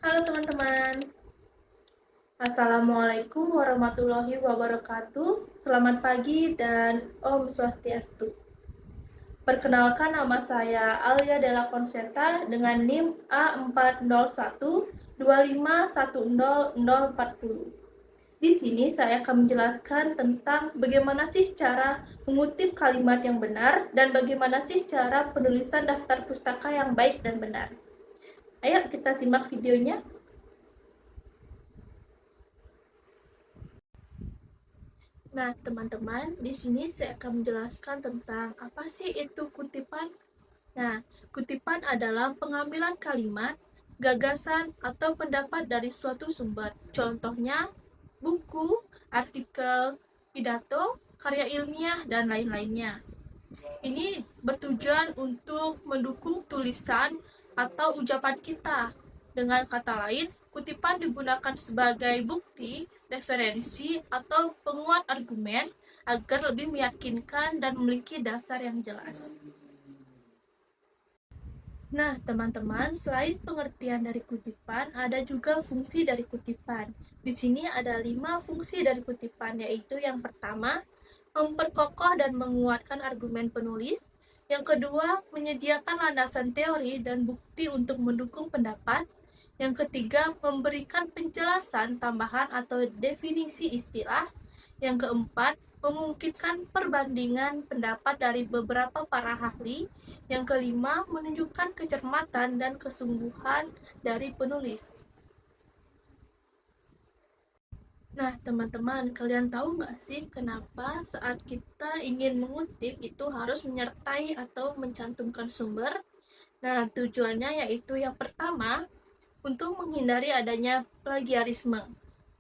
Halo teman-teman, Assalamualaikum warahmatullahi wabarakatuh. Selamat pagi dan Om Swastiastu. Perkenalkan, nama saya Alia Della Conseta dengan NIM A40125100040. Di sini saya akan menjelaskan tentang bagaimana sih cara mengutip kalimat yang benar dan bagaimana sih cara penulisan daftar pustaka yang baik dan benar. Ayo kita simak videonya. Nah, teman-teman, di sini saya akan menjelaskan tentang apa sih itu kutipan. Nah, kutipan adalah pengambilan kalimat, gagasan, atau pendapat dari suatu sumber. Contohnya, buku, artikel, pidato, karya ilmiah, dan lain-lainnya. Ini bertujuan untuk mendukung tulisan atau ucapan kita. Dengan kata lain, kutipan digunakan sebagai bukti, referensi, atau penguat argumen agar lebih meyakinkan dan memiliki dasar yang jelas. Nah, teman-teman, selain pengertian dari kutipan, ada juga fungsi dari kutipan. Di sini ada 5 fungsi dari kutipan, yaitu yang pertama, memperkokoh dan menguatkan argumen penulis. Yang kedua, menyediakan landasan teori dan bukti untuk mendukung pendapat. Yang ketiga, memberikan penjelasan tambahan atau definisi istilah. Yang keempat, memungkinkan perbandingan pendapat dari beberapa para ahli. Yang kelima, menunjukkan kecermatan dan kesungguhan dari penulis. Nah, teman-teman, kalian tahu nggak sih kenapa saat kita ingin mengutip itu harus menyertai atau mencantumkan sumber? Nah, tujuannya yaitu yang pertama, untuk menghindari adanya plagiarisme.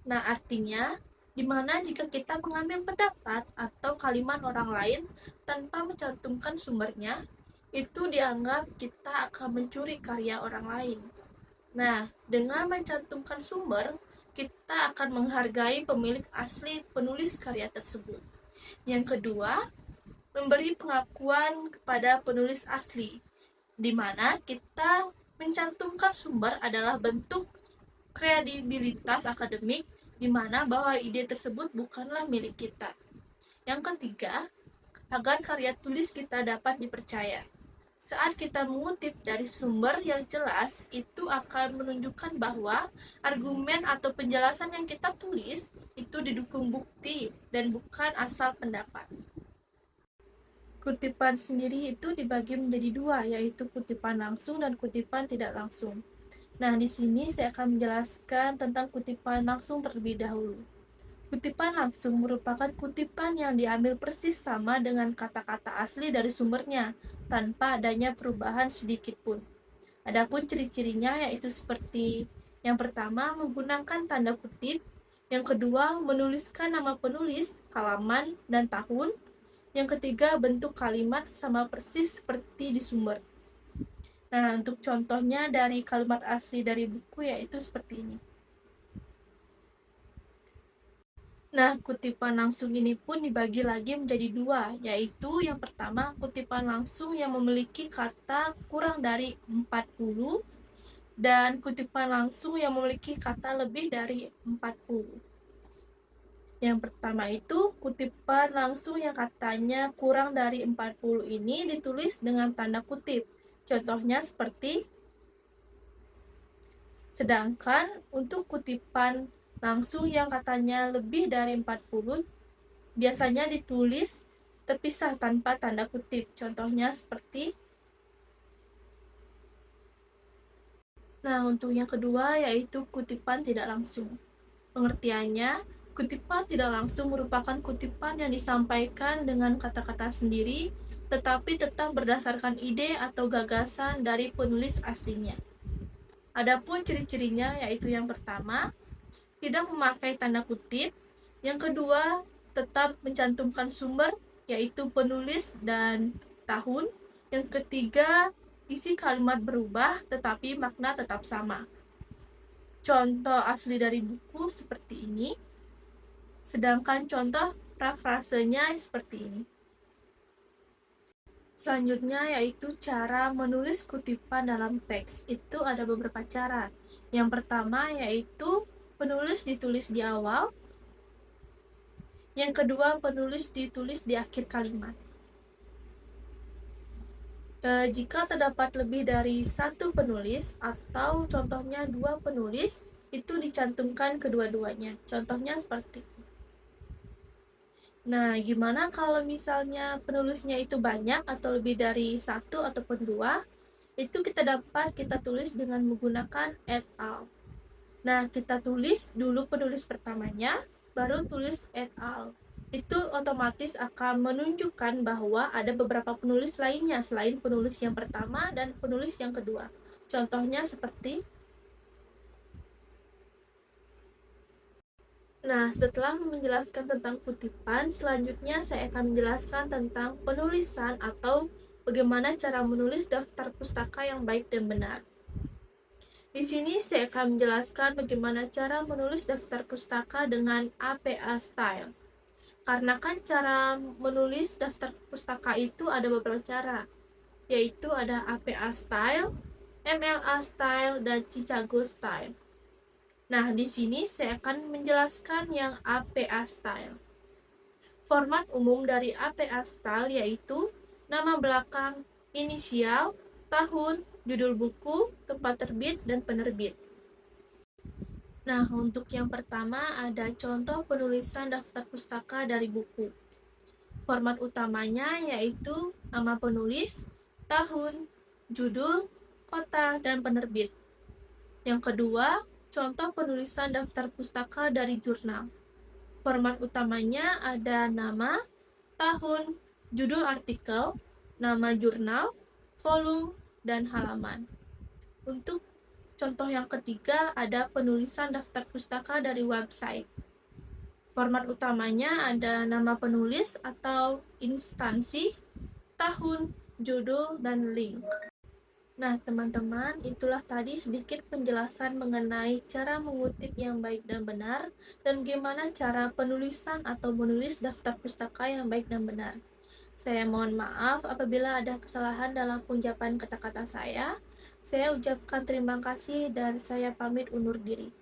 Nah, artinya, di mana jika kita mengambil pendapat atau kalimat orang lain tanpa mencantumkan sumbernya, itu dianggap kita akan mencuri karya orang lain. Nah, dengan mencantumkan sumber, kita akan menghargai pemilik asli penulis karya tersebut. Yang kedua, memberi pengakuan kepada penulis asli, di mana kita mencantumkan sumber adalah bentuk kredibilitas akademik, di mana bahwa ide tersebut bukanlah milik kita. Yang ketiga, agar karya tulis kita dapat dipercaya. Saat kita mengutip dari sumber yang jelas, itu akan menunjukkan bahwa argumen atau penjelasan yang kita tulis itu didukung bukti dan bukan asal pendapat. Kutipan sendiri itu dibagi menjadi dua, yaitu kutipan langsung dan kutipan tidak langsung. Nah, di sini saya akan menjelaskan tentang kutipan langsung terlebih dahulu. Kutipan langsung merupakan kutipan yang diambil persis sama dengan kata-kata asli dari sumbernya, tanpa adanya perubahan sedikit pun. Adapun ciri-cirinya yaitu seperti yang pertama, menggunakan tanda kutip. Yang kedua, menuliskan nama penulis, halaman, dan tahun. Yang ketiga, bentuk kalimat sama persis seperti di sumber. Nah, untuk contohnya dari kalimat asli dari buku yaitu seperti ini. Nah, kutipan langsung ini pun dibagi lagi menjadi dua, yaitu yang pertama, kutipan langsung yang memiliki kata kurang dari 40 dan kutipan langsung yang memiliki kata lebih dari 40. Yang pertama itu, kutipan langsung yang katanya kurang dari 40 ini ditulis dengan tanda kutip. Contohnya seperti, sedangkan untuk kutipan langsung yang katanya lebih dari 40 biasanya ditulis terpisah tanpa tanda kutip. Contohnya seperti. Nah, untuk yang kedua yaitu kutipan tidak langsung. Pengertiannya, kutipan tidak langsung merupakan kutipan yang disampaikan dengan kata-kata sendiri, tetapi tetap berdasarkan ide atau gagasan dari penulis aslinya. Adapun ciri-cirinya yaitu yang pertama, tidak memakai tanda kutip. Yang kedua, tetap mencantumkan sumber, yaitu penulis dan tahun. Yang ketiga, isi kalimat berubah, tetapi makna tetap sama. Contoh asli dari buku seperti ini, sedangkan contoh parafrasenya seperti ini. Selanjutnya yaitu cara menulis kutipan dalam teks. Itu ada beberapa cara. Yang pertama yaitu penulis ditulis di awal. Yang kedua, penulis ditulis di akhir kalimat. Jika terdapat lebih dari satu penulis atau contohnya dua penulis, itu dicantumkan kedua-duanya. Contohnya seperti ini. Nah, gimana kalau misalnya penulisnya itu banyak atau lebih dari satu ataupun dua? Itu kita tulis dengan menggunakan et al. Nah, kita tulis dulu penulis pertamanya, baru tulis et al. Itu otomatis akan menunjukkan bahwa ada beberapa penulis lainnya selain penulis yang pertama dan penulis yang kedua. Contohnya seperti, nah, setelah menjelaskan tentang kutipan, selanjutnya saya akan menjelaskan tentang penulisan atau bagaimana cara menulis daftar pustaka yang baik dan benar. Di sini saya akan menjelaskan bagaimana cara menulis daftar pustaka dengan APA style. Karena kan cara menulis daftar pustaka itu ada beberapa cara, yaitu ada APA style, MLA style, dan Chicago style. Nah, di sini saya akan menjelaskan yang APA style. Format umum dari APA style yaitu nama belakang, inisial, tahun, judul buku, tempat terbit, dan penerbit. Nah, untuk yang pertama ada contoh penulisan daftar pustaka dari buku. Format utamanya yaitu nama penulis, tahun, judul, kota, dan penerbit. Yang kedua, contoh penulisan daftar pustaka dari jurnal. Format utamanya ada nama, tahun, judul artikel, nama jurnal, volume, dan halaman. Untuk contoh yang ketiga ada penulisan daftar pustaka dari website. Format utamanya ada nama penulis atau instansi, tahun, judul, dan link. Nah, teman-teman, itulah tadi sedikit penjelasan mengenai cara mengutip yang baik dan benar, dan bagaimana cara penulisan atau menulis daftar pustaka yang baik dan benar. Saya mohon maaf apabila ada kesalahan dalam pengucapan kata-kata saya. Saya ucapkan terima kasih dan saya pamit undur diri.